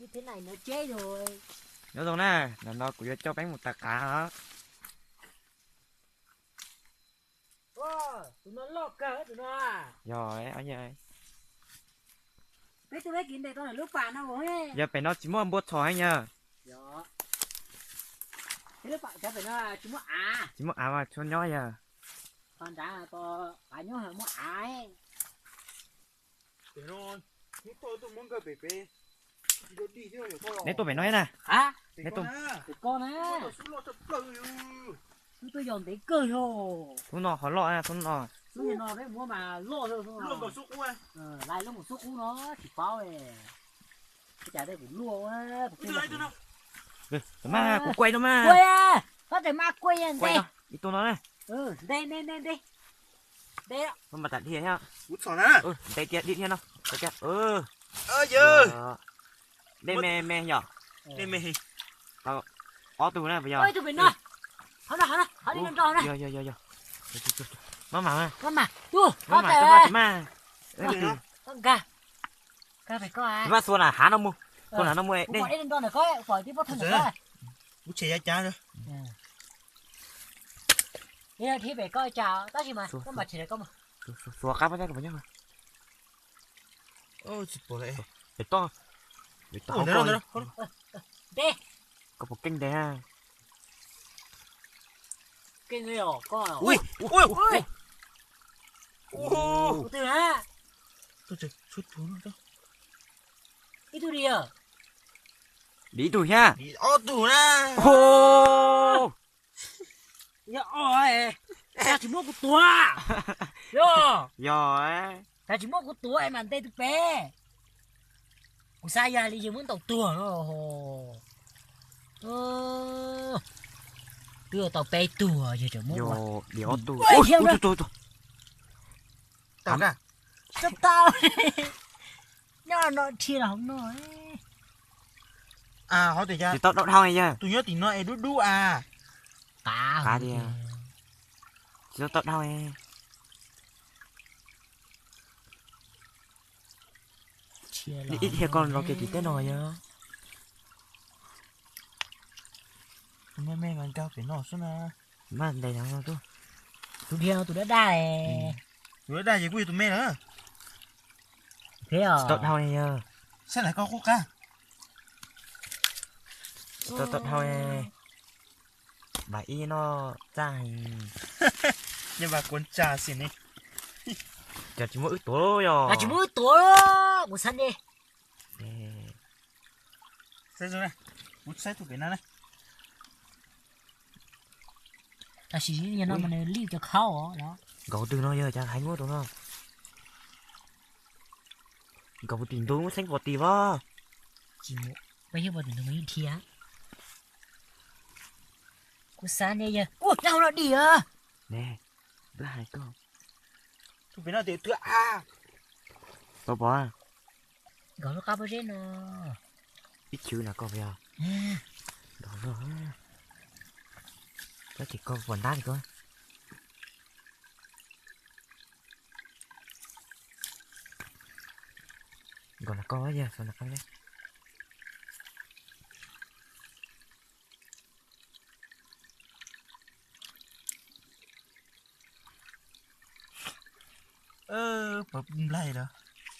như thế này nó chết rồi. Nhớ rồi nè, lần đó cũng cho bánh một tạc cá hả? Wow, tụi nó lo cờ tụi nó à. Rồi, ở nhà. Mấy tụi bé kín đây tao là lúc bạn đâu rồi. Giờ phải nó chỉ muốn bút thỏi nha. Dạ. Thế lúc bạn chắc phải nó chúng nó à. Chỉ muốn mà cho nhỏ giờ. Con đã to phải nhớ là mua ai. Để nó tôi muốn cái bể đi chứ thôi. Nếu tôi phải nói nè. Hả? Nếu tôi Con á. Tôi dồn tí cơ rồi. thu nó khó lọ nè, thu nó. Lúc nó đấy mua mà lô thôi không. Luôn vào xúc quá. Lại lúc một xúc cú nó chỉ bao này. Cái chả đây cũng lua quá. Tôi nào. Mà cũng quay đâu mà. Quay à. Có thể ma quay à. Quay đâu. Đi tôi nói này. Đây. Đây đó. Không mà tạt đi ha. Út sò nè. Đây kia đi nha nó. Đây kia. Giờ. Đây mẹ nhỏ. Đây mẹ. Ó tù nè bây giờ. Ôi tụi mình nói. Họ đi lên trò này. Giờ. Mà. Mà. Chú. Mà mà. Con ca phải có ai. Mà xuân là há nó mua. Xuân là nó mua đây. Bọn đi lên trò này có khỏi tí bớt thân được coi. Út chè cha rồi. Đi thì phải coi chào. Tao chỉ mà. Con mặt chỉ để con mà. Xua cáp vào đây rồi nhá. Ôi chị bỏ lại. Để to. Nữa. Đi. Có một kinh đấy ha. Kinh người ổ con. Ui. Từ ha. Tôi chỉ chút xuống thôi. Đi tu đi à. Đi tù nha. Tủ nè. Dạ ôi. Ta chỉ mua của tua. Yo. Rồi. Ta chỉ mua của tua em ăn tê tụi bé. Ủa sao giờ đi muốn tàu tua nó. Đưa tàu bé tua giờ chẳng mua. Yo, điểu tù. Ôi. Tao cả. Sao tao. Nhưng nó chia là không nói. À, hỏi tụi cha. Thì tao đậu thao này nha. Tụi nhớ thì nó đu à. Cá đi à. Chỉ tao đậu thao này. Đi ít thì con nó kể tí tên rồi nhá. Mẹ ngang cao phải nọ xuống nè. Mà đây nào tôi. tụi kia tụi đã đa này. Tụi đây gì quý tụi mẹ nữa. Thế à. Tao thao này nha. Sao lại có khúc ca? Tao thao này. Bà y nó dài. Nhưng mà con trà xỉn đi. Chả chỉ mỗi tối rồi. À chỉ mỗi tối đó. Một sân đi. Sao rồi này? Út sai tụi cái này. Ta chỉ như nó mà lưu cho khâu đó. Gấu từ nó giờ chẳng thấy mua đúng không? Gấu tìm tôi muốn xanh vào tì vào. Chỉ một bây giờ bọn nó mới thia. Cô sáng đây giờ. Ủa đâu nó đi à? Nè, bữa hai con. Tụi cái nào để tụi à. Bỏ bỏ. Gấu nó cao bao nhiêu nó? Ít chữ là con vào. Đó rồi. Đó thì con quần đá thì con. Còn là con ấy giờ, còn là con đấy. Bập lại đó.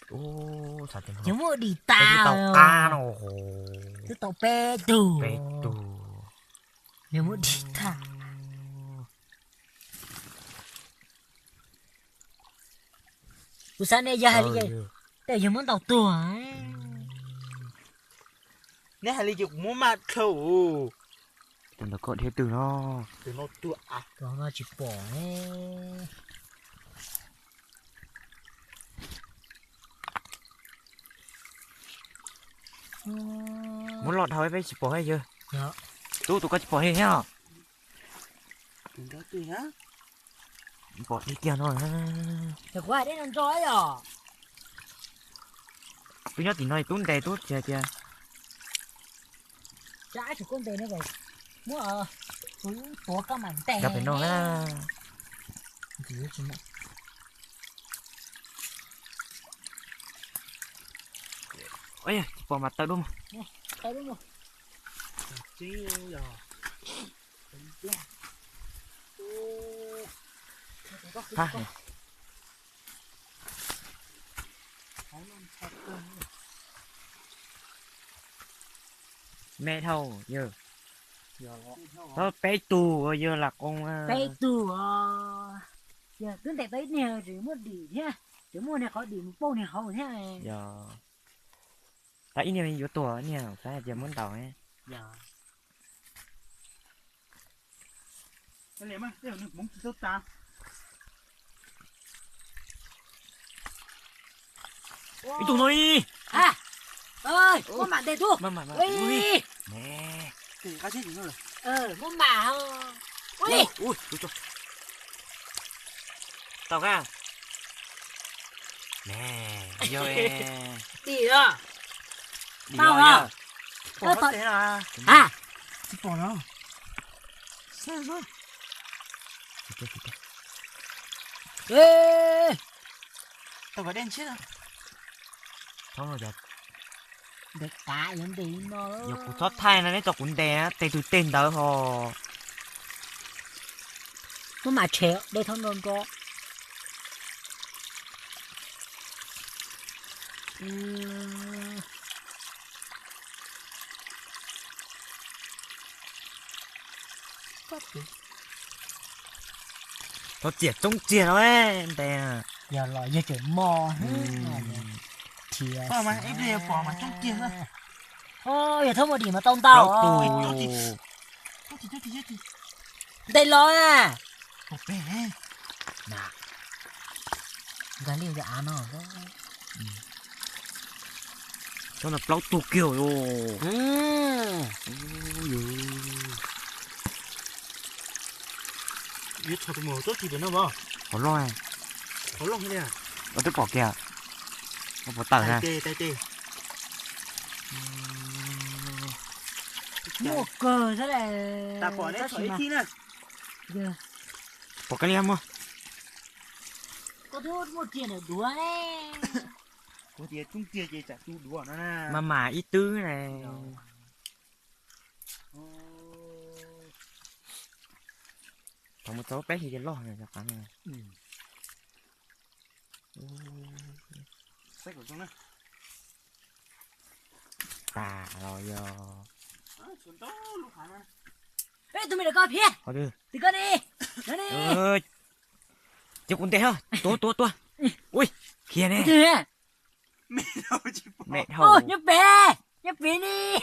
Ô, sao thế? Chứ mua đi Tao tao. ca nó. Chứ tao bé tù. Bé tù. Nếu mua đi tao. Cô sáng đây giờ hay đi gì? Để giờ muốn tàu tuổi. Nè hay là dục mua mặt khẩu. Tụi nó còn thế từ nó. Từ nó tụi à. Đó nó chỉ bỏ ấy. Muốn lọt thôi với chỉ bỏ hay chưa? Dạ. Tụi có chỉ bỏ hay nhá. Tụi đó tụi hả? Bỏ đi kia rồi. Thật quá đấy nó trói rồi. Tôi nhớ thì nói tốn đầy tốt kìa kìa. Trái thì con tê nó vậy. Mua ở tổ các mảnh tè. Gặp phải nó á. Gì đó chứ mẹ. ôi bỏ mặt tao đúng Tao đúng không? Chứ giờ. ha mẹ thầu giờ nó bé tù giờ là con Tây tù giờ cứ để tới nhà rồi mua đi thế rồi mua này khó đi một bao này khó thế này giờ tại ini mình vô tuổi nè phải giờ muốn tàu ấy giờ Cái này mà, cái này muốn tốt ta. cái tụi nó đi à ơi mua mặn đây thu mà ui nè Cái cá chết gì nữa rồi. mua mả ui ui tụi tao ra nè vô đi rồi đi tao vô à Bỏ mất thế à. à Chứ bỏ đâu. Sao rồi? ê Tao phải đen chết à. thôi rồi giờ được cả những đi nó giờ cũng thoát thai nó đấy tao cũng đè tay tụi tên đỡ hồ nó mà chéo đây thôi nó có nó chia trong chia nó ấy đè giờ là giờ chuyển mò thì Thôi mà, em đây bỏ mà trong tiền thôi. thôi giờ thôi mà đi mà tông tao tao tù Chết thì. đây lo à Một bể. nè gắn liền cho ăn nó cho nó plau tù kiểu rồi Biết cho tôi mổ tốt thì đến đâu mà. có lo này Có lông thế này à? nó tức bỏ kìa nó bỏ tờ nè Tay tê. mua cờ thế này Ta bỏ đấy, khỏi khi nè. giờ bỏ cái liêm không có thuốc một tiền ở đùa đấy Có tiền chung tiền gì chả tu đùa nó nè. mà ít tứ này còn một số bé thì cái lo này chắc chắn này Sách của chúng này. tà rồi giờ Xuống đó lúc hả nè. ê tụi mình được coi phía thôi đi thì coi đi nó đi ơi chứ cũng thế hả tua ui kia nè thì Mẹ đâu chứ bỏ. mẹ ô thầu nhấp bé đi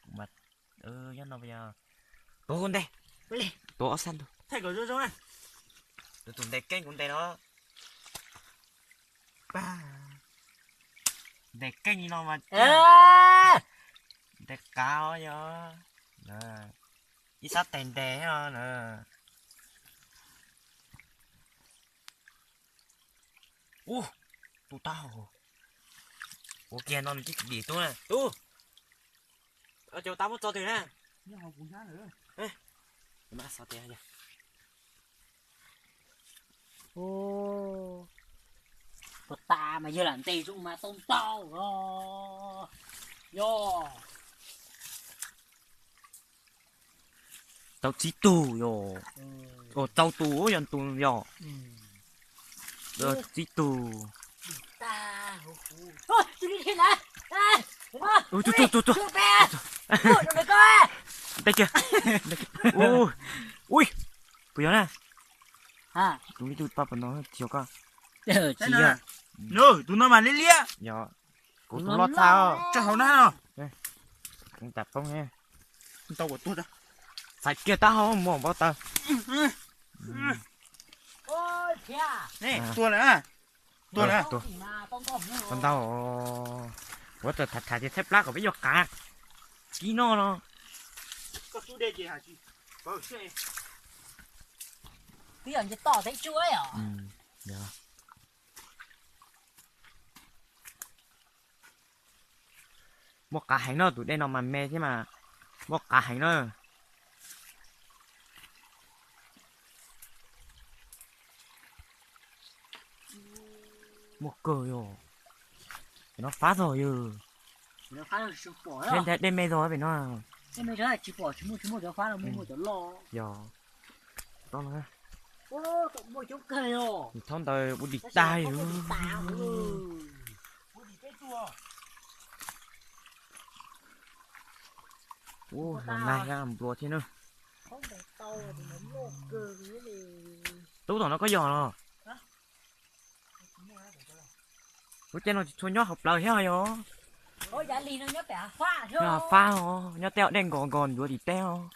mặt nhá nó bây giờ tôi con đây tôi ở sân thôi Sách của chúng này. tôi tụi đây kênh cũng đây đó Ba. để kênh nó mà để cao nhá nè ít sát tiền đẻ nè tụi tao kia nó chỉ bị tôi nè ở chỗ tao muốn cho tiền nè Nhưng mà cũng giá nữa. mà sao tiền vậy ô của ta mà giờ làm tì dụng mà tông tao yo tao chỉ tù yo tao tù yan tù yo chỉ tù ta ôi tôi đi thế này ôi tu bé ôi nó coi đây kìa ui bây giờ nè à tụi tụi papa nó chiều con chờ Thế chị nè. à Nô, tụi nó mà lên lia. giờ cũng tụi lót sao Cho hậu nào. không tập không nghe Tao của tôi đó. phải kia tao không muốn bao tao ôi kìa Nè, tua nữa. Tua nữa. tua mà tông tông con tao quá trời thật thà thì thép lá của bây giờ cả chỉ nó Có chú đề gì hả chị? Bảo xe. cái gì tỏ thấy chuối à dạ một cả hành nó tụi đây nó mà mê thế mà một cả hành nó một cờ yo nó phá rồi ừ nó phá được sự bỏ nên đó đêm mê rồi phải nó em mới thấy chỉ bỏ chúng mua cho phá là mua cho lo giờ đó là ô tụi mua chống cây rồi thon đời bút đi nó tai không có ừ bị tao Ủa gì cái chua? ô làm này ra làm bùa thế nữa không phải tao thì nó mua cơ cái gì tú tao nó có giò nó bữa trên nó cho nhót học lời hết rồi ôi giá ly nó nhớ bẻ phá thôi là pha hả nhót teo đen gòn gòn vừa đi teo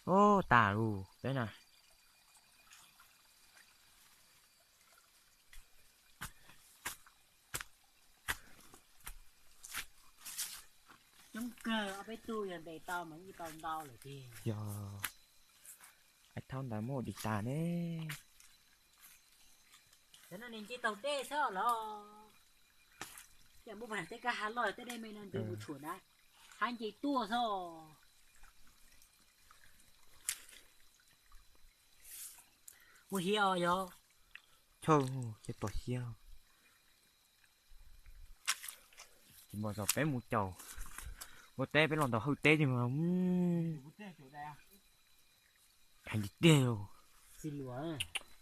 ô tà rù đấy nè chống cơ ở bên tôi là để tao mà như tao là gì giờ ai thon đã mua đi tà nè thế nên chỉ tàu tê sao lo giờ mua phải tê cả hà lòi tới đây mình nên từ một chuột đấy hai chị tua sao mua hiểu rồi thôi cái tổ xiêu chỉ bỏ giọt bé một chầu một té bé lon tàu hơi té nhưng mà Ủa thế chỗ đây à? thành đi tiêu xin lỗi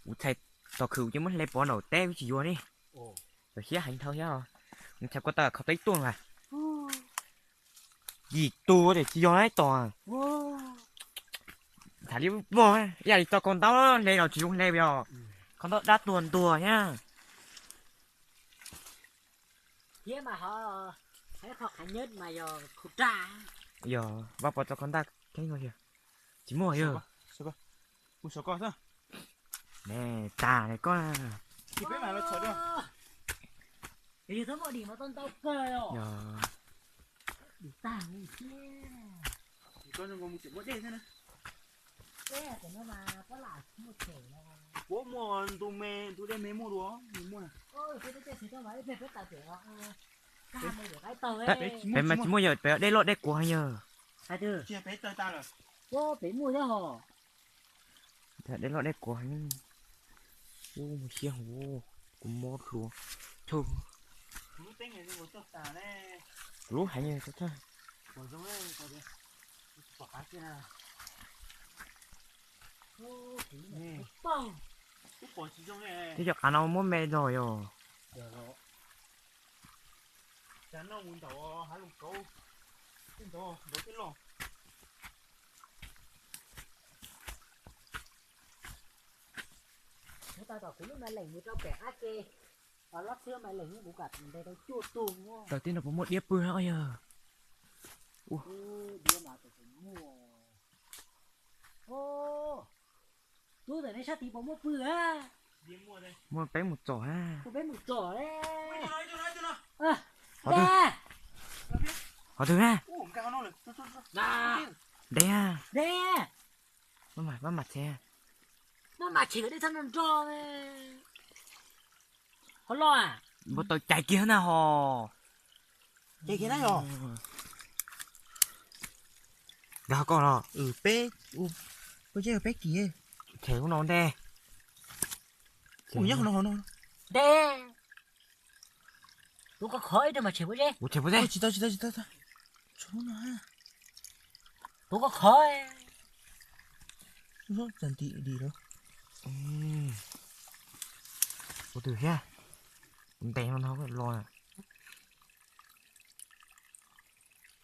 ủa thầy tàu khử chứ mất lấy bỏ nổ té với chị vô đi ồ rồi xía hành thôi nhá nhưng theo có ta không thấy tuôn à gì tua để chị vô đấy tòa thả đi vô giờ thì tao còn tao lên nào chỉ dùng lên bây con tao đã tuần tua nhá thế mà họ thấy họ khả nhất mà giờ khổ tra giờ vào bỏ cho con ta cái người kìa chỉ mua giờ Sao cơ? Ủa sao cơ sao? nè tà này con Chị biết mà nó sợ đâu? thì thế mọi điểm mà tao cơ rồi giờ đi tao chứ Chị con nó một chuyện mỗi đêm thế này. thế thì nó mà có là một thể là Bố mua tụi đem mấy mua đúa, mình mua này. ôi cái thì tao nói về cái tao thể ca mày được cái tao ấy bé mà chỉ mua giờ bé đây lót đây của hay giờ hai thứ Chia bé tơi ta rồi. cô phải mua cho họ đây lót đây của hay ô một chiếc ô cũng mua luôn thôi Lúc tính này nó cho ta này. lúc hay như thế thôi Còn giống ấy, còn gì? Bỏ cá kia nào. ô thì Nè. bông Cái quả chỉ giống này. thế giờ ăn nào muốn mẹ rồi rồi được rồi Chán nó muốn tàu hái lục câu. Cái đó, đó cái lò. chúng ta tao cũng mày lệnh như tao kẻ ác kê ở lót xưa mày lệnh như bố cặt đây tao chua tùng đúng đầu tiên là có một đĩa bươi nữa giờ đưa mà tao phải mua ô tôi tại đây sao thì bỏ mua bự á Đi mua đây. mua bé một chỏ ha tôi biết một trò đấy Cho nó. à Ở đây họ thử ha Ủa, cao nó rồi. nè đây ha đây bắt mặt xe nó mà chỉ có đi thằng nó trò này có lo à bố tôi chạy kia nào hò Chạy kia này rồi. đó con nó Bé. Có chơi bé kia. thế của nó đây Ủa nhắc nó. đây tôi có khói đâu mà chỉ có gì ủa thế bố đây Chị ta. Chỗ nó ha. tôi có khói Nó dần tị đi đâu. bố thử ha tay nó không lo à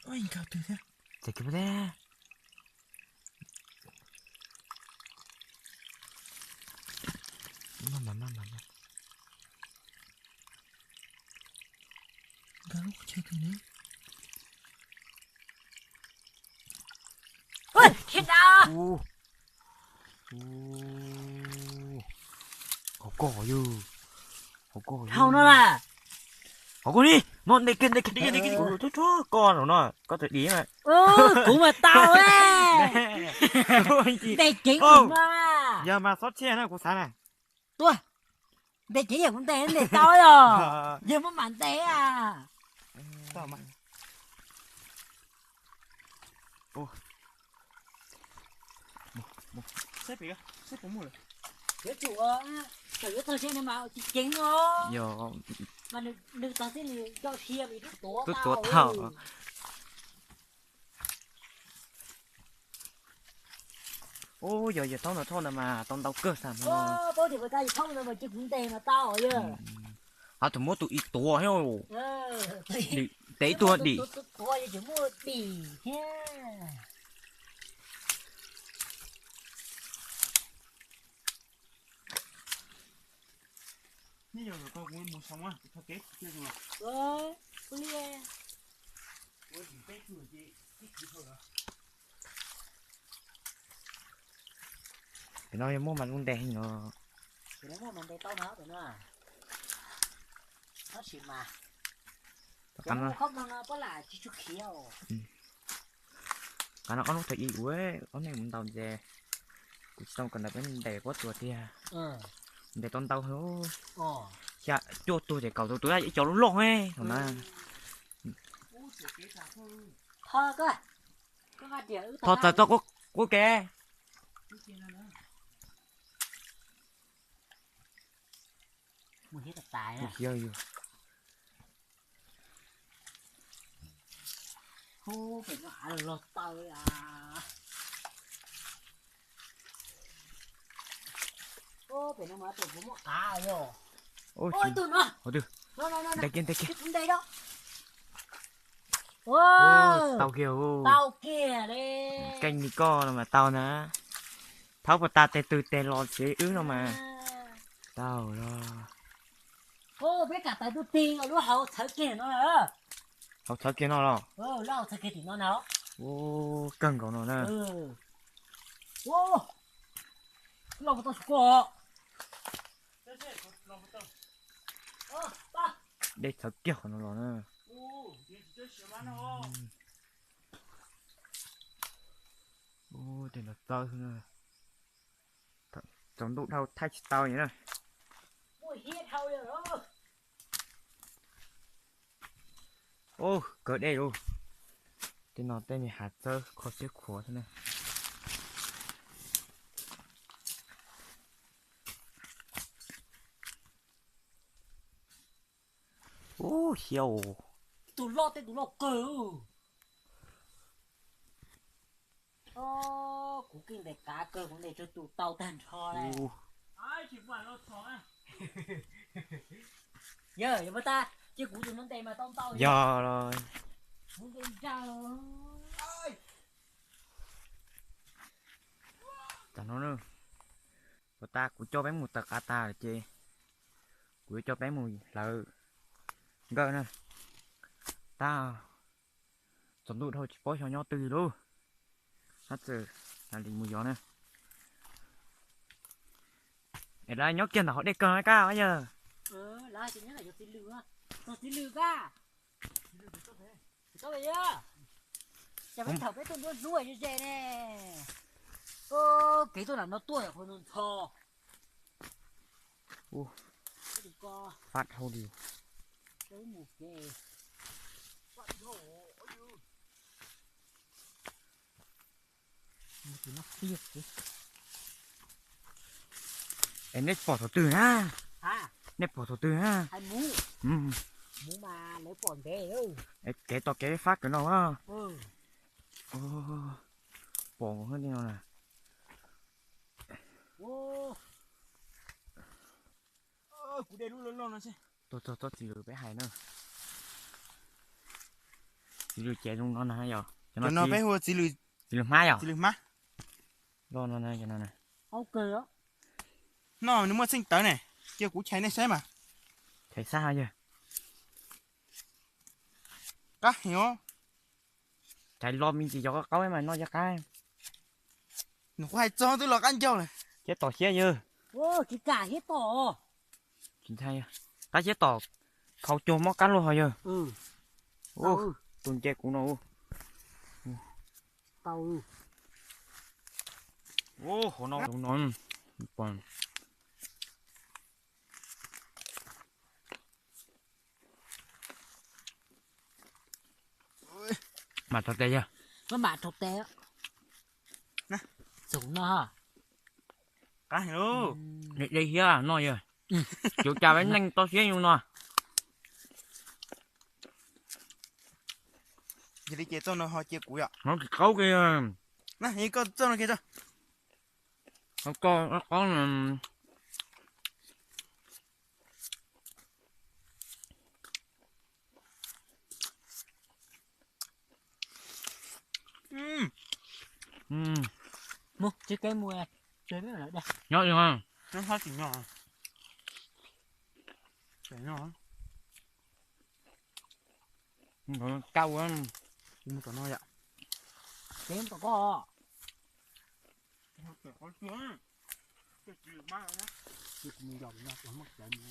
Ôi anh cao từ thế. chạy kia bố đây mà Cao lúc chơi từ nữa. ôi chết à có cỏ chứ có cỏ không nó là có con đi nó đây kia cho con của nó có thể đi mà cũng mà tao ấy đây chỉ của nó giờ mà sót xe nữa của sáng này tôi đây chỉ là con té để tao rồi giờ mới mạnh té à Sao mà. Xếp gì cơ? Xếp có mua rồi. Cái chủ cái tao xem mà chính nó giờ mà đừng tao xem thì cho chia bị đứt tố tôi tao thở ô giờ tao nó thôi là mà tao đau cơ sao mà bố thì người ta không đâu mà chứ cũng tiền mà tao ở giờ à tụi mua tụi ít tua heo thì đi tế tua đi tua chỉ mua bì ha Bây giờ con cũng muốn sống á, thôi kết chưa rồi. Ôi Ủa thì kết chưa chị, kết chưa thôi à? cái nói mua mà luôn đen nữa thì nó mà mình đây tao nó tụi nó chỉ mà cái nó không nó có là chỉ chút khiêu cái nó có lúc thấy yếu ấy có này muốn tao về cũng xong còn là bên để có chuột thì để con tao hố chả cho tôi để cầu tôi lại cho nó lo ấy mà thôi có hạt dẻ thôi tao có kè muốn hết tài nè chơi hô phải nó hả lọt tơi à ô phải nó mà tụi cũng một cá rồi ôi tụi nó nó đây kia đây đó tao kia đi canh đi co mà tao nè tháo vào ta từ tè lọt xế ứ đâu mà tao đó ô biết cả tay tôi tiền rồi lúc hậu thở kia nó nữa học thở kia nó rồi lúc hậu thở kia thì nó nào ô cân của nó nè ô lòng tao sụp đây thở kia của nó rồi nè ô đây là tao nè trong đụng đâu thay tao nhỉ nè ô cỡ đây luôn tên nó tên này hạt sơ khó xếp khổ thế này ô hiểu tụi lo cờ cú kinh để cá cờ cũng để cho tụi tàu tàn thò này Ai chỉ phải lo thỏ à? giờ mà ta chứ cú tụi nó đây mà tao giờ rồi muốn cái sao chẳng nó nữa người ta cũng cho bé một tờ cá ta là chê cũng cho bé mùi lợ gỡ nè ta chọn đủ thôi chỉ có cho nhau từ luôn hết giờ là đi mùi gió nè ở đây nhóc chân là họ đi cờ hay cao bây giờ là chỉ nhớ là cho tí lừa ca có vậy á chả phải thở cái tôi luôn ruồi như thế nè cái tôi làm nó tuổi rồi nó thò phát hô đi cái một cái thì nó tiếc chứ em nét bỏ thổ từ ha à nét bỏ thổ từ ha hay mú mà lấy còn về ư cái to cái phát cái nó á ừ bỏ hơn đi nào nè Cú đây luôn nó xem. tôi chỉ được bé hài nữa chỉ được chạy luôn nó nè giờ cho nó bé hùa chỉ được má giờ chỉ lười má lo nó này cho nó này ok đó nó nếu mà sinh tới này kia cú cháy này xem mà chạy xa chưa cá hiểu không chạy lo mình chỉ cho có mà nó cho cái nó quay cho tôi lọt ăn châu này chết tỏ xe chưa chỉ cả hết tổ chính thay ta chết tỏ khâu cho móc cắn luôn rồi giờ tuần chết cũng nó tàu khổ nó đúng nó còn mà thật đây chưa nó mà thực tế á nè súng nó cái nữa Đi here à, nói rồi. Chịu chào bánh nhanh to xíu luôn nè. giờ đi chơi cho nó họ chơi cúi ạ Nó cấu kia. nè nhìn con cho nó kia cho Nó có mua chiếc cái mua chơi biết rồi đây nhớ được không? nó hết chỉ nhỏ để nhỏ Cau quá. nhưng mà tao nói ạ kiếm có có chưa cái gì mà nó chiếc mua dòng nó cũng mất chạy mua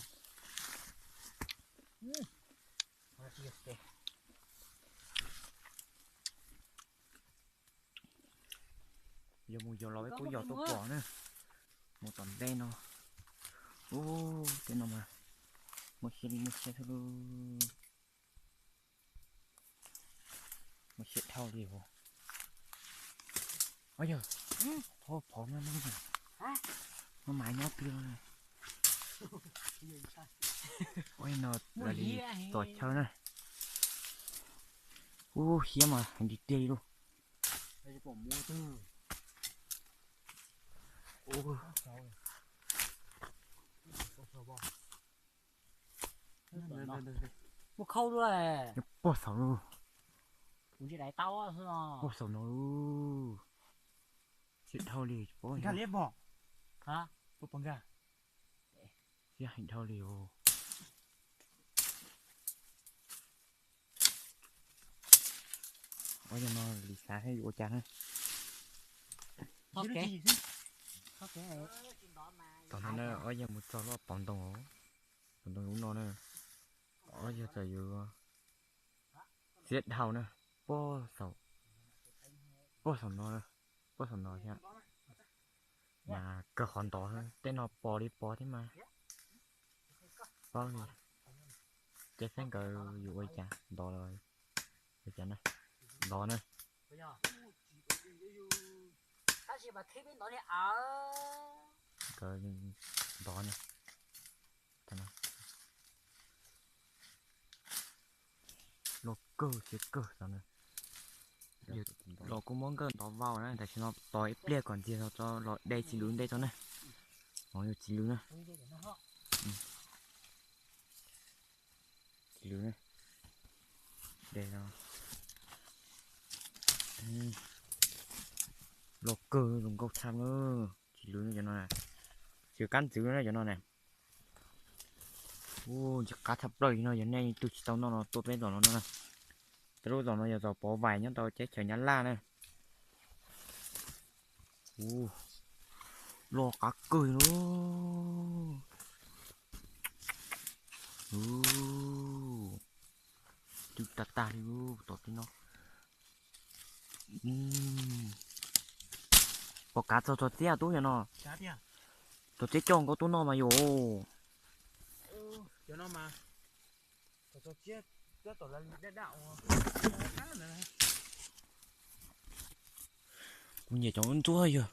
Giờ mùi giờ lòi của giò tốt quả nữa. Một tầm đen nó. Ô, cái nào mà. Một xe thôi. Một xe thao đi vô. Ôi giờ. Thôi bỏ nó mà. Nó mãi nhót tiêu này. Ôi nó là đi tỏi chơi này. Ô, hiếm mà, hành đi tê luôn. đây bỏ mua tư Ô, mua khâu rồi nó bỏ sầu luôn. cũng chỉ đáy tao á Bỏ sầu nó luôn. Chuyện thao đi, bỏ cái liếp bỏ hả bộ bằng gà Chuyện hành thao đi vô. Ôi giờ nó lì xa hay vô chán ấy. ok gì ok Còn nó ở giờ một trò nó bỏng đồng ổ. Bỏng đồng nó nè. Ở giờ trời vừa giết thao nè. Bỏ sầu. Bỏ sầu nó nè. Bỏ sầu nó nha. Mà cơ hoàn to hơn. Tên nó bỏ đi bỏ thế mà. Bỏ đi. Cái sáng cờ dù quay chả. Đỏ rồi. Quay chả nè. Đỏ nè. 사실 막 TV 너네 아 Cờ đỏ nè. Thế nào. Lột cơ chứ cơ sao nè. Lột cũng muốn cơ đỏ vào nè. Tại nó đỏ ít lia còn gì cho lột đây chỉ lún đây cho nè. Nó nhiều chỉ lún nè. Chỉ lún nè. Đây nó. Lột cơ dùng câu tham nữa. Chỉ lún cho nó nè. Chưa cắn chữ nó cho nó nè. Ô, chắc cá thập rồi nó giờ này tôi chỉ tao nó tốt với nó nè. Tôi rồi nó giờ bỏ vài nhá tao chết chờ nhắn la nè. Ô, lo cá cười nữa. Ô, chú ta đi ô, tốt với nó. Bỏ cá cho tiếc tôi cho nó. cá đi à Tôi chết chồng có tôi nó mà vô. cho nó mà cho chết rất tổ là đế đạo Cũng nhiều chồng ăn chua giờ.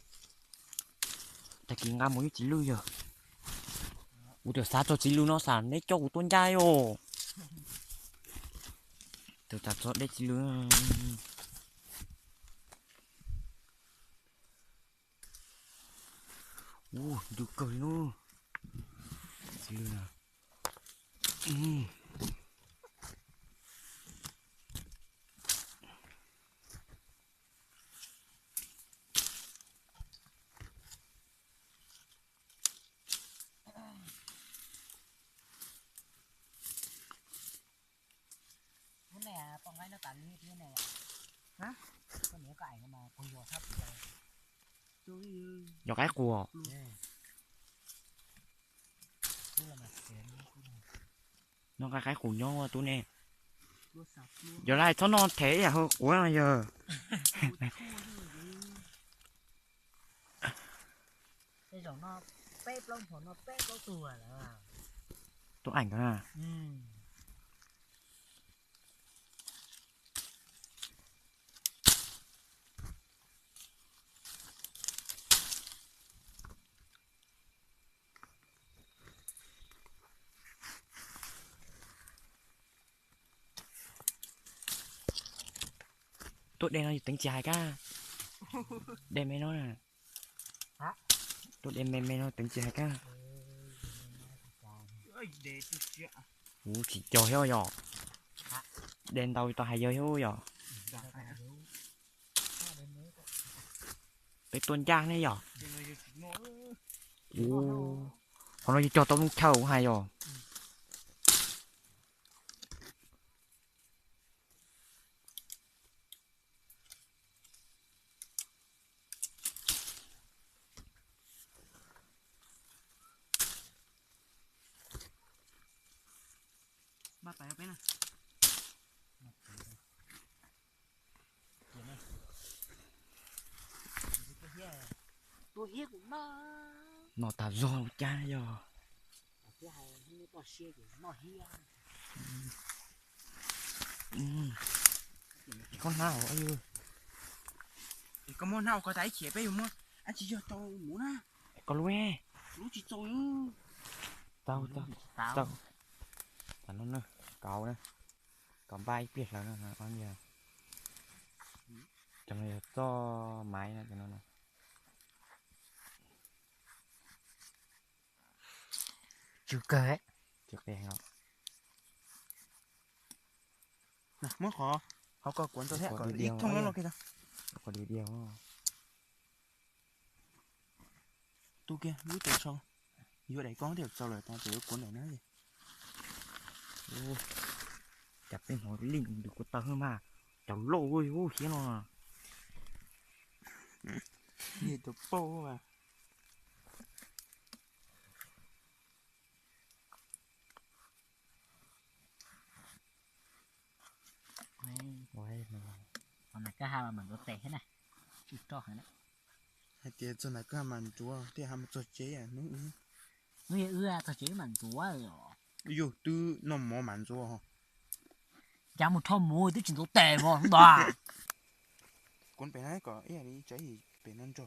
Ta kì ngắm một cái chỉ lưu giờ. Ủa được xa cho chỉ lưu nó sản đấy cho của tuôn trai ô. Từ ta cho đấy chỉ lưu. Ủa được cười luôn. Chỉ lưu nào. cái này à con gái nó tàn như thế này hả con nhớ cái ảnh mà con vừa thấp rồi Cho cái cua. là mặt xén Nó cái của nhau tôi nè. Giờ lại cho nó thế à hơn của nó giờ. cái giống nó pép lông của nó pép lông tùa là Tôi ảnh cái à. tốt đen nó tính trái ca đen mấy nó nè hả tốt đen mấy nó tính trái ca ơi để chút chuyện ú chỉ cho heo nhỏ đen tao tao hay heo nhỏ cái tuần trang này nhỏ ú còn nó cho tao thâu cũng hay rồi bắt tay bên này tôi hiếp cũng nó ta do cha này rồi cái hai nó to xe thì nó hiếp con nào ấy thì có món nào có thấy chế bây mà anh chỉ cho tao muốn á con lue lúc chỉ tao tao nó nè cào nè còn bay biết là nó con giờ cho nên cho máy nè cho nó nè chưa kể trước đèn không nè muốn khó họ có cuốn tôi hết Có có đi ít điều không ấy nó à? kia có điều tu kia lúc từ sau vừa đấy có được sau rồi tao tự cuốn này nữa gì chặt bên hỏi linh được có tao hơn mà cháu lộ ơi ô khiến nó gì tụi po à Ôi, còn này cái hai mà mình có tệ thế này ít cho hả đấy hai tiền cho này cái màn chúa thì ham cho chế à nó người ưa cho chế mình chúa rồi yêu tu nó mỏ màn chúa hả chẳng một thom mùi tôi chỉ có tệ mà không đòa cuốn bé này có ý đi cháy gì bé non cho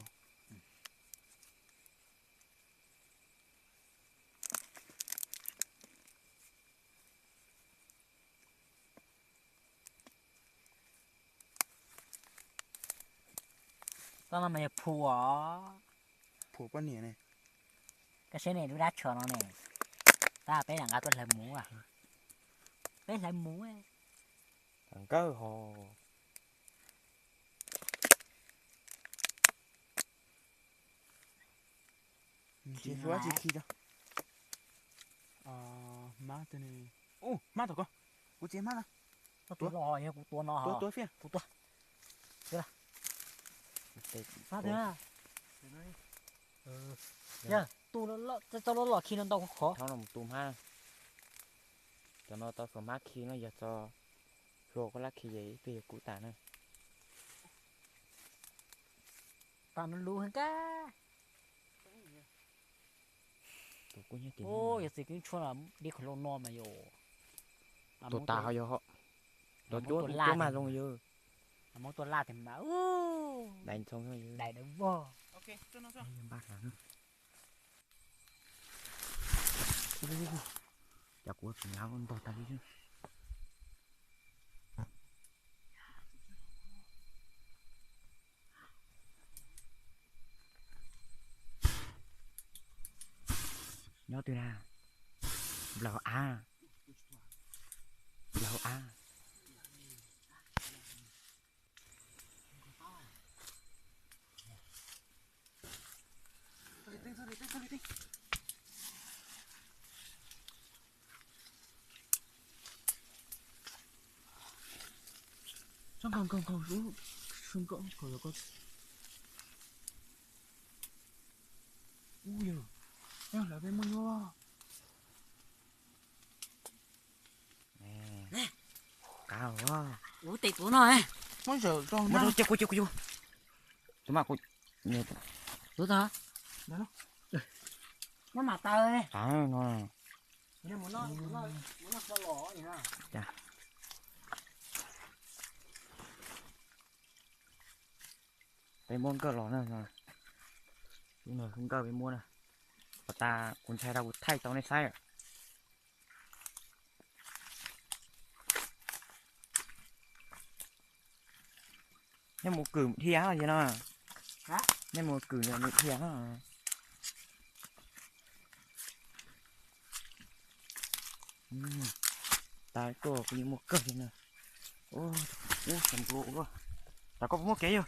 tao là mày phù ở phổ quan nhỉ này cái xe này nó đã chờ nó này ta bé là ngã tôi làm mũ à bé làm mũ ấy thằng cơ hồ chế hóa chế khi đó má tên này ô má tao con cô chế má đó nó tôi lo nhá tôi nó tôi phiền má thế à nhá tôi nó cho nó lọ khi nó đâu khó tháo một tùm ha cho nó tao phải mát khi nó giờ cho rồi có lá khi vậy thì cụ tả này tao nó lú hơn cả tụi cũng như tiền ô giờ thì cái chỗ là đi khổ lông non mà yo tụi tao vô họ tụi chúa mà luôn dư món tôi la thì mà đánh xong rồi đại được vô ok cho nó cho bác là chả của chúng nhau con to tay chứ nhớ từ nào lẩu a không xuống cỡ khỏi có ui giời em lại bên mông vô nè cao quá ủa tịt của nó ấy mới giờ cho nó chưa chúng mà cô nhớ đúng hả đó nó mà tao ấy nó nhưng mà nó có lỗ vậy hả chà cái môn cơ lỏ này rồi nhưng mà không cơ với mua này và ta cũng sai đâu thay tao này sai nên một cử thia là gì nó Hả? nên một cử là một thia nó tại cô có những một cử nữa ô sầm gỗ quá ta có một cái rồi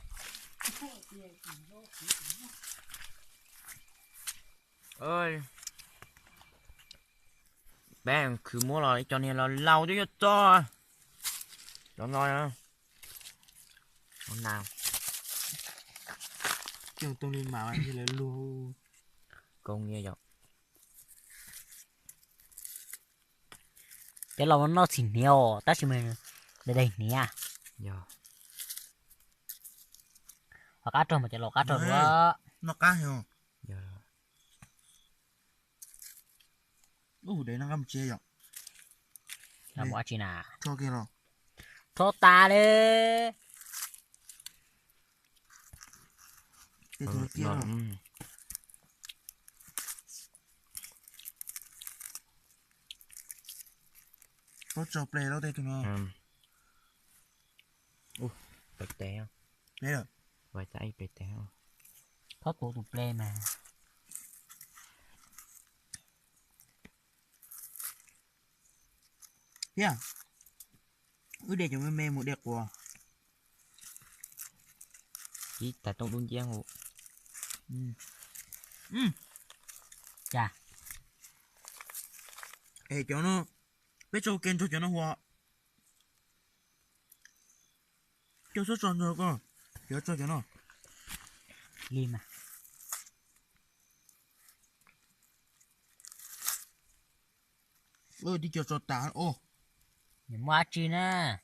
ơi bé cứ mua lại cho nên là lau cho nó nói á hôm nào kiểu tôi lên máu anh như là lù công nghe rồi cái lò nó xỉn nhiều ta chỉ mình đây đây nè giờ hoặc cá trâu mà chỉ lò cá trâu Đấy. nữa nó cá hiểu giờ đấy nó ngâm chia rồi là Đây. bỏ chi nào cho kia rồi thô ta đi để thôi kia rồi có cho play đâu đây tụi nó bạch té đấy rồi vài tay bạch té thoát tụ tụ play mà yeah để cho mê một đẹp quá chỉ tại trong đun giang hộ chà ê cho nó biết cho kênh cho nó hoa cho số tròn rồi cơ cho nó lim à đi cho tá ô nhưng mà chi nè